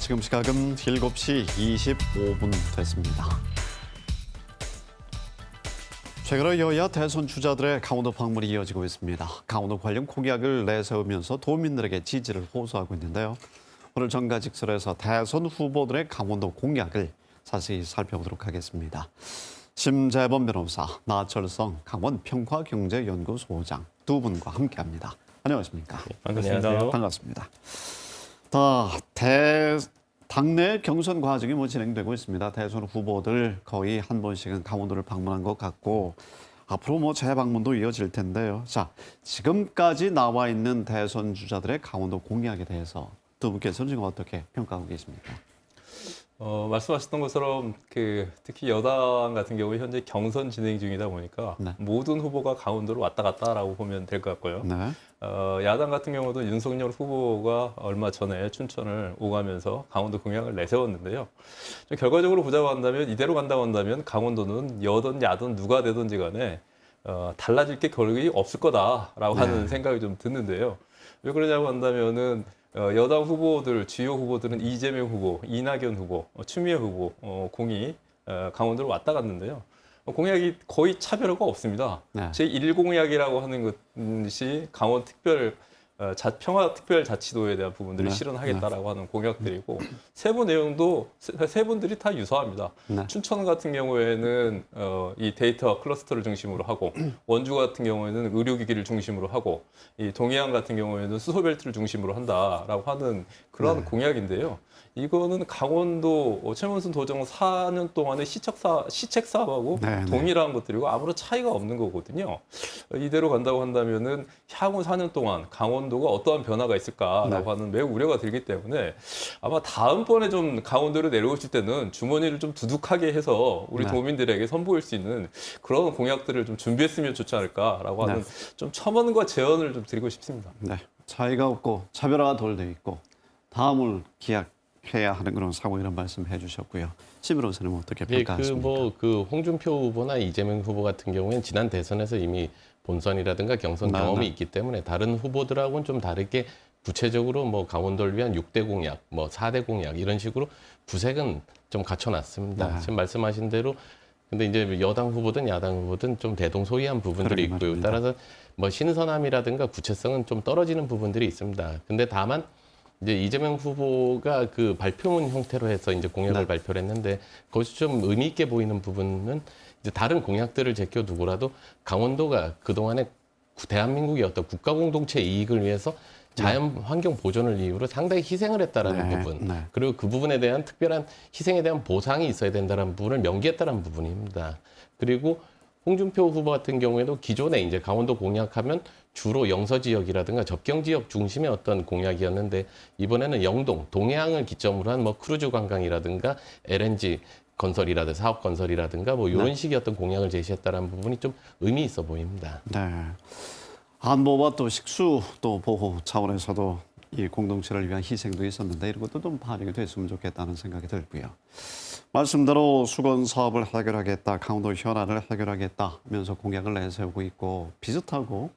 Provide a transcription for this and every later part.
지금 시각은 7시 25분 됐습니다. 최근 여야 대선 주자들의 강원도 방문이 이어지고 있습니다. 강원도 관련 공약을 내세우면서 도민들에게 지지를 호소하고 있는데요. 오늘 정가직설에서 대선 후보들의 강원도 공약을 자세히 살펴보도록 하겠습니다. 심재범 변호사, 나철성 강원평화경제연구소장 두 분과 함께합니다. 안녕하십니까? 반갑습니다. 반갑습니다. 당내 경선 과정이 진행되고 있습니다. 대선 후보들 거의 한 번씩은 강원도를 방문한 것 같고 앞으로 재방문도 이어질 텐데요. 지금까지 나와 있는 대선 주자들의 강원도 공약에 대해서 두 분께서는 지금 어떻게 평가하고 계십니까? 말씀하셨던 것처럼 특히 여당 같은 경우에 현재 경선 진행 중이다 보니까 모든 후보가 강원도로 왔다 갔다라고 보면 될 것 같고요. 야당 같은 경우도 윤석열 후보가 얼마 전에 춘천을 오가면서 강원도 공약을 내세웠는데요. 결과적으로 보자고 한다면 이대로 간다고 한다면 강원도는 여든 야든 누가 되든지 간에 달라질 게 거의 없을 거다라고 하는 생각이 좀 드는데요. 왜 그러냐고 한다면은 여당 후보들, 주요 후보들은 이재명 후보, 이낙연 후보, 추미애 후보 공이 강원도로 왔다 갔는데요. 공약이 거의 차별화가 없습니다. 제1공약이라고 하는 것이 강원 평화특별자치도에 대한 부분들을 실현하겠다라고 하는 공약들이고 세부 내용도 세 분들이 다 유사합니다. 춘천 같은 경우에는 이 데이터 클러스터를 중심으로 하고 원주 같은 경우에는 의료기기를 중심으로 하고 이 동해안 같은 경우에는 수소벨트를 중심으로 한다라고 하는 그런 공약인데요. 이거는 강원도 최문순 도정 4년 동안의 시책 사업하고 동일한 것들이고 아무런 차이가 없는 거거든요. 이대로 간다고 한다면은 향후 4년 동안 강원도가 어떠한 변화가 있을까라고 하는 매우 우려가 들기 때문에 아마 다음번에 좀 강원도로 내려오실 때는 주머니를 좀 두둑하게 해서 우리 도민들에게 선보일 수 있는 그런 공약들을 좀 준비했으면 좋지 않을까라고 하는 좀 첨언과 제언을 좀 드리고 싶습니다. 차이가 없고 차별화가 덜 돼 있고 다음을 기약해야 하는 그런 상황 이런 말씀해 주셨고요. 심 변호사님 어떻게 평가하십니까? 홍준표 후보나 이재명 후보 같은 경우에는 지난 대선에서 이미 본선이라든가 경선 경험이 있기 때문에 다른 후보들하고는 좀 다르게 구체적으로 강원도를 위한 6대 공약, 4대 공약 이런 식으로 구색은 좀 갖춰놨습니다. 지금 말씀하신 대로 근데 이제 여당 후보든 야당 후보든 좀 대동소이한 부분들이 있고요. 말입니다. 따라서 신선함이라든가 구체성은 좀 떨어지는 부분들이 있습니다. 근데 다만 이제 이재명 후보가 발표문 형태로 해서 이제 공약을 발표를 했는데 그것이 좀 의미 있게 보이는 부분은 이제 다른 공약들을 제껴두고라도 강원도가 그동안에 대한민국의 어떤 국가 공동체 이익을 위해서 자연 환경 보존을 이유로 상당히 희생을 했다라는 부분, 그리고 그 부분에 대한 특별한 희생에 대한 보상이 있어야 된다는 부분을 명기했다는 부분입니다. 그리고 홍준표 후보 같은 경우에도 기존에 이제 강원도 공약하면 주로 영서 지역이라든가 접경 지역 중심의 어떤 공약이었는데 이번에는 영동, 동해안을 기점으로 한 크루즈 관광이라든가 LNG 건설이라든가 사업 건설이라든가 이런 식의 어떤 공약을 제시했다는 부분이 좀 의미 있어 보입니다. 안보와 또 식수 또 보호 차원에서도 이 공동체를 위한 희생도 있었는데 이런 것도 좀 반영이 됐으면 좋겠다는 생각이 들고요. 말씀대로 수건 사업을 해결하겠다, 강원도 현안을 해결하겠다 하면서 공약을 내세우고 있고 비슷하고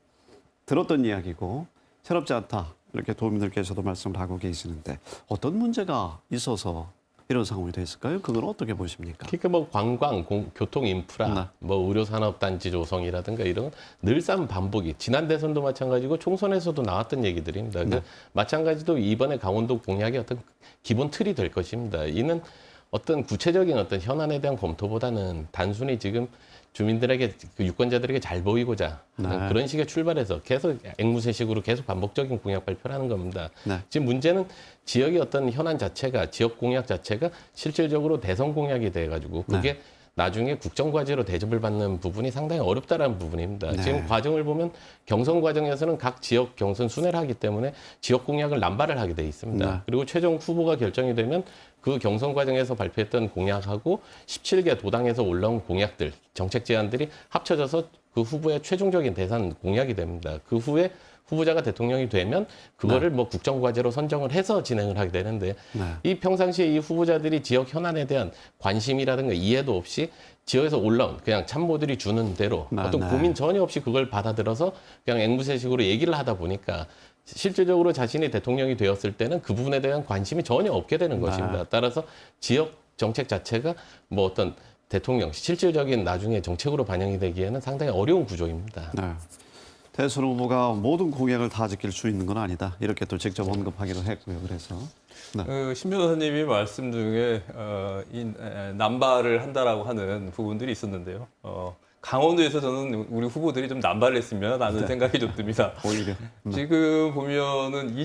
들었던 이야기고 새롭지 않다 이렇게 도민들께서도 말씀을 하고 계시는데 어떤 문제가 있어서 이런 상황이 됐을까요? 그건 어떻게 보십니까? 그러니까 관광, 교통 인프라, 의료산업단지 조성이라든가 이런 늘상 반복이 지난 대선도 마찬가지고 총선에서도 나왔던 얘기들입니다. 마찬가지로 이번에 강원도 공약의 어떤 기본 틀이 될 것입니다. 이는 어떤 구체적인 어떤 현안에 대한 검토보다는 단순히 지금 주민들에게 유권자들에게 잘 보이고자 그런 식의 출발해서 계속 앵무새식으로 계속 반복적인 공약 발표를 하는 겁니다. 지금 문제는 지역의 어떤 현안 자체가 지역 공약 자체가 실질적으로 대선 공약이 돼가지고 그게 나중에 국정과제로 대접을 받는 부분이 상당히 어렵다라는 부분입니다. 지금 과정을 보면 경선 과정에서는 각 지역 경선 순회를 하기 때문에 지역 공약을 남발을 하게 돼 있습니다. 그리고 최종 후보가 결정이 되면 그 경선 과정에서 발표했던 공약하고 17개 도당에서 올라온 공약들, 정책 제안들이 합쳐져서 그 후보의 최종적인 대선 공약이 됩니다. 그 후에 후보자가 대통령이 되면 그거를 국정과제로 선정을 해서 진행을 하게 되는데 이 평상시에 이 후보자들이 지역 현안에 대한 관심이라든가 이해도 없이 지역에서 올라온 그냥 참모들이 주는 대로 어떤 고민 전혀 없이 그걸 받아들여서 그냥 앵무새식으로 얘기를 하다 보니까 실질적으로 자신이 대통령이 되었을 때는 그 부분에 대한 관심이 전혀 없게 되는 것입니다. 따라서 지역 정책 자체가 뭐 어떤 대통령 실질적인 나중에 정책으로 반영이 되기에는 상당히 어려운 구조입니다. 네. 대선 후보가 모든 공약을 다 지킬 수 있는 건 아니다. 이렇게 또 직접 언급하기도 했고요. 그래서 네. 신 변호사님이 말씀 중에 남발을 한다라고 하는 부분들이 있었는데요. 강원도에서 저는 우리 후보들이 좀 남발을 했으면 하는 생각이 좀 듭니다. 오히려 지금 보면은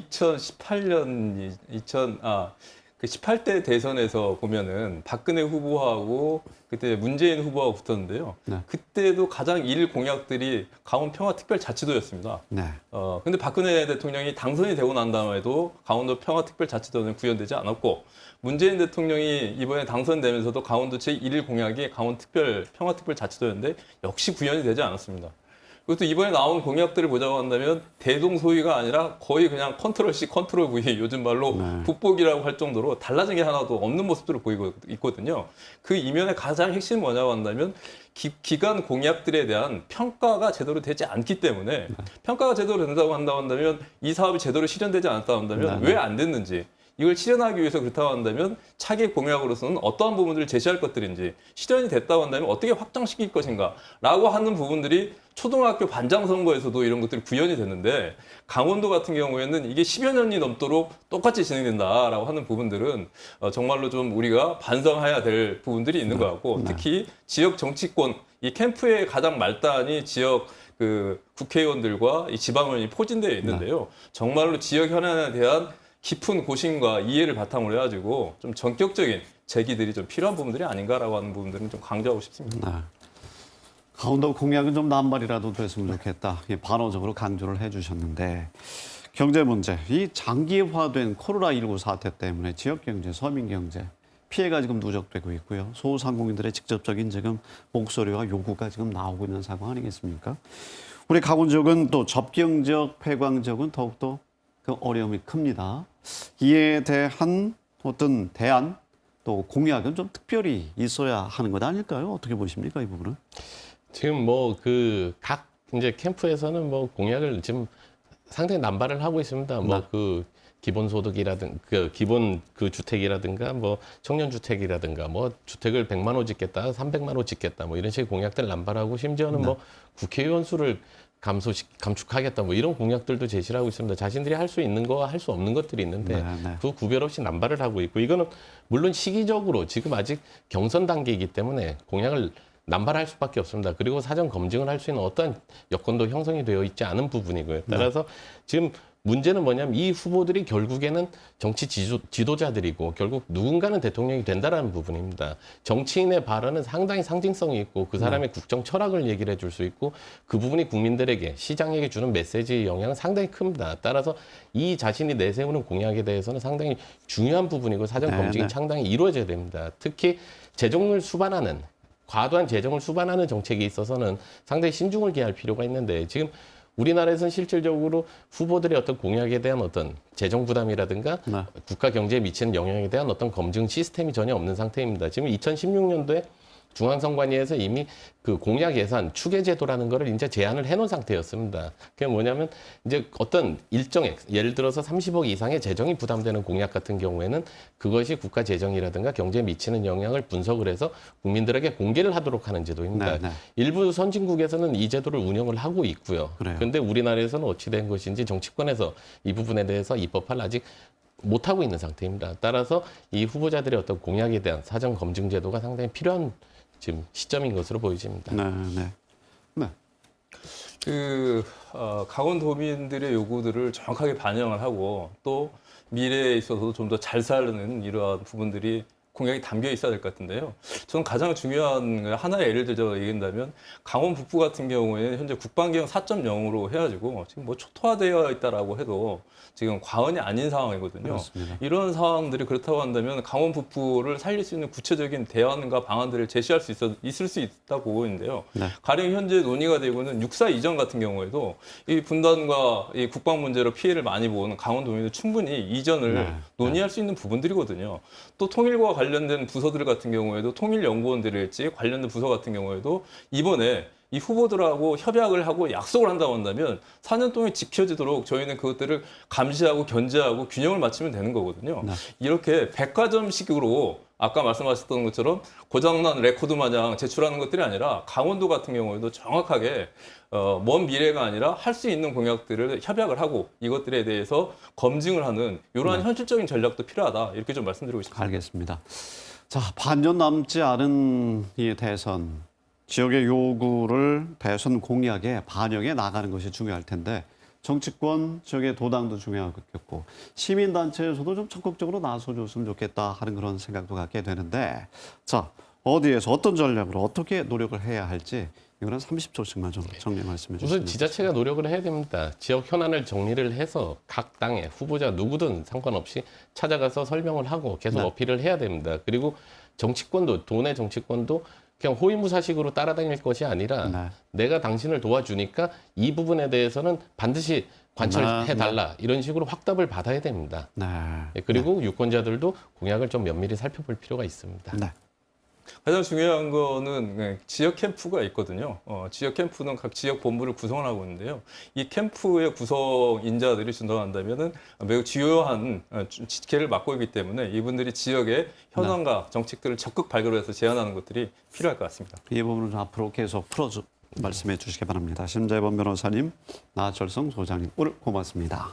그 18대 대선에서 보면은 박근혜 후보하고 그때 문재인 후보하고 붙었는데요. 네. 그때도 가장 일 공약들이 강원 평화특별자치도였습니다. 네. 근데 박근혜 대통령이 당선이 되고 난 다음에도 강원도 평화특별자치도는 구현되지 않았고, 문재인 대통령이 이번에 당선되면서도 강원도 제1일 공약이 강원 평화특별자치도였는데 역시 구현이 되지 않았습니다. 그것도 이번에 나온 공약들을 보자고 한다면 대동소이가 아니라 거의 그냥 컨트롤 C, 컨트롤 V, 요즘 말로 북복이라고 할 정도로 달라진 게 하나도 없는 모습들을 보이고 있거든요. 그 이면의 가장 핵심은 뭐냐고 한다면 기간 공약들에 대한 평가가 제대로 되지 않기 때문에, 평가가 제대로 된다고 한다면 이 사업이 제대로 실현되지 않았다고 한다면 왜 안 됐는지, 이걸 실현하기 위해서 그렇다고 한다면 차기 공약으로서는 어떠한 부분들을 제시할 것들인지, 실현이 됐다고 한다면 어떻게 확장시킬 것인가 라고 하는 부분들이 초등학교 반장 선거에서도 이런 것들이 구현이 됐는데, 강원도 같은 경우에는 이게 10여 년이 넘도록 똑같이 진행된다라고 하는 부분들은 정말로 좀 우리가 반성해야 될 부분들이 있는 것 같고, 특히 지역 정치권, 이 캠프의 가장 말단이 지역 그 국회의원들과 이 지방의원이 포진되어 있는데요. 정말로 지역 현안에 대한 깊은 고심과 이해를 바탕으로 해가지고 좀 전격적인 제기들이 좀 필요한 부분들이 아닌가라고 하는 부분들은 좀 강조하고 싶습니다. 네. 강원도 공약은 좀 남발이라도 됐으면 좋겠다. 반어적으로 강조를 해주셨는데, 경제 문제, 이 장기화된 코로나19 사태 때문에 지역 경제, 서민 경제 피해가 지금 누적되고 있고요. 소상공인들의 직접적인 지금 목소리와 요구가 지금 나오고 있는 상황 아니겠습니까? 우리 강원 지역은 또 접경 지역, 폐광 지역은 더욱더 그 어려움이 큽니다. 이에 대한 어떤 대안 또 공약은 좀 특별히 있어야 하는 것 아닐까요? 어떻게 보십니까, 이 부분은? 지금 뭐 그 각 이제 캠프에서는 뭐 공약을 지금 상당히 남발을 하고 있습니다. 뭐 그 기본소득이라든 기본 그 주택이라든가 뭐 청년 주택이라든가 뭐 주택을 100만 호 짓겠다, 300만 호 짓겠다 뭐 이런 식의 공약들 남발하고, 심지어는 뭐 국회의원 수를 감축하겠다 뭐 이런 공약들도 제시를 하고 있습니다. 자신들이 할 수 있는 거와 할 수 없는 것들이 있는데 그 구별 없이 남발을 하고 있고, 이거는 물론 시기적으로 지금 아직 경선 단계이기 때문에 공약을 남발할 수밖에 없습니다. 그리고 사전 검증을 할 수 있는 어떠한 여건도 형성이 되어 있지 않은 부분이고요. 따라서 지금 문제는 뭐냐면 이 후보들이 결국에는 정치 지도자들이고 결국 누군가는 대통령이 된다라는 부분입니다. 정치인의 발언은 상당히 상징성이 있고 그 사람의 국정 철학을 얘기를 해줄 수 있고 그 부분이 국민들에게, 시장에게 주는 메시지의 영향은 상당히 큽니다. 따라서 이 자신이 내세우는 공약에 대해서는 상당히 중요한 부분이고 사전 검증이 상당히 이루어져야 됩니다. 특히 재정을 수반하는, 과도한 재정을 수반하는 정책에 있어서는 상당히 신중을 기할 필요가 있는데, 지금 우리나라에서는 실질적으로 후보들의 어떤 공약에 대한 어떤 재정 부담이라든가 국가 경제에 미치는 영향에 대한 어떤 검증 시스템이 전혀 없는 상태입니다. 지금 2016년도에 중앙선관위에서 이미 그 공약 예산 추계 제도라는 거를 이제 제안을 해놓은 상태였습니다. 그게 뭐냐면 이제 어떤 일정액, 예를 들어서 30억 이상의 재정이 부담되는 공약 같은 경우에는 그것이 국가 재정이라든가 경제에 미치는 영향을 분석을 해서 국민들에게 공개를 하도록 하는 제도입니다. 일부 선진국에서는 이 제도를 운영을 하고 있고요. 그런데 우리나라에서는 어찌 된 것인지 정치권에서 이 부분에 대해서 입법할 아직 못하고 있는 상태입니다. 따라서 이 후보자들의 어떤 공약에 대한 사전 검증 제도가 상당히 필요한 지금 시점인 것으로 보여집니다. 강원도민들의 요구들을 정확하게 반영을 하고 또 미래에 있어서도 좀 더 잘 사는 이러한 부분들이 공약이 담겨 있어야 될 것 같은데요. 저는 가장 중요한 하나의 예를 들어 얘기한다면 강원 북부 같은 경우에는 현재 국방개혁 4.0으로 해가지고 지금 뭐 초토화되어 있다라고 해도 지금 과언이 아닌 상황이거든요. 그렇습니다. 이런 상황들이 그렇다고 한다면 강원 북부를 살릴 수 있는 구체적인 대안과 방안들을 제시할 수 있을 수 있다고 보이는데요. 가령 현재 논의가 되고는 6.4 이전 같은 경우에도 이 분단과 이 국방 문제로 피해를 많이 보는 강원도민은 충분히 이전을 논의할 수 있는 부분들이거든요. 또 통일과 관련된 부서들 같은 경우에도 통일연구원들일지 관련된 부서 같은 경우에도 이번에 이 후보들하고 협약을 하고 약속을 한다고 한다면 4년 동안 지켜지도록 저희는 그것들을 감시하고 견제하고 균형을 맞추면 되는 거거든요. 네. 이렇게 백화점식으로 아까 말씀하셨던 것처럼 고장난 레코드 마냥 제출하는 것들이 아니라 강원도 같은 경우에도 정확하게 먼 미래가 아니라 할 수 있는 공약들을 협약을 하고 이것들에 대해서 검증을 하는 이러한 현실적인 전략도 필요하다. 이렇게 좀 말씀드리고 싶습니다. 알겠습니다. 자, 반년 남지 않은 이 대선, 지역의 요구를 대선 공약에 반영해 나가는 것이 중요할 텐데 정치권, 지역의 도당도 중요하겠고 시민단체에서도 좀 적극적으로 나서줬으면 좋겠다 하는 그런 생각도 갖게 되는데 자, 어디에서 어떤 전략으로 어떻게 노력을 해야 할지 이거는 30초씩만 좀 정리 말씀해 주시면 우선 지자체가 노력을 해야 됩니다. 지역 현안을 정리를 해서 각 당의 후보자 누구든 상관없이 찾아가서 설명을 하고 계속 네. 어필을 해야 됩니다. 그리고 정치권도, 도내 정치권도 그냥 호위무사식으로 따라다닐 것이 아니라 네. 내가 당신을 도와주니까 이 부분에 대해서는 반드시 관철해달라 이런 식으로 확답을 받아야 됩니다. 네. 그리고 유권자들도 공약을 좀 면밀히 살펴볼 필요가 있습니다. 네. 가장 중요한 거는 지역 캠프가 있거든요. 지역 캠프는 각 지역 본부를 구성하고 있는데요. 이 캠프의 구성 인자들이 준동한다면은 매우 주요한 직계를 맡고 있기 때문에 이분들이 지역의 현안과 정책들을 적극 발굴해서 제안하는 것들이 필요할 것 같습니다. 이 부분은 좀 앞으로 계속 말씀해 주시기 바랍니다. 심재범 변호사님, 나철성 소장님, 오늘 고맙습니다.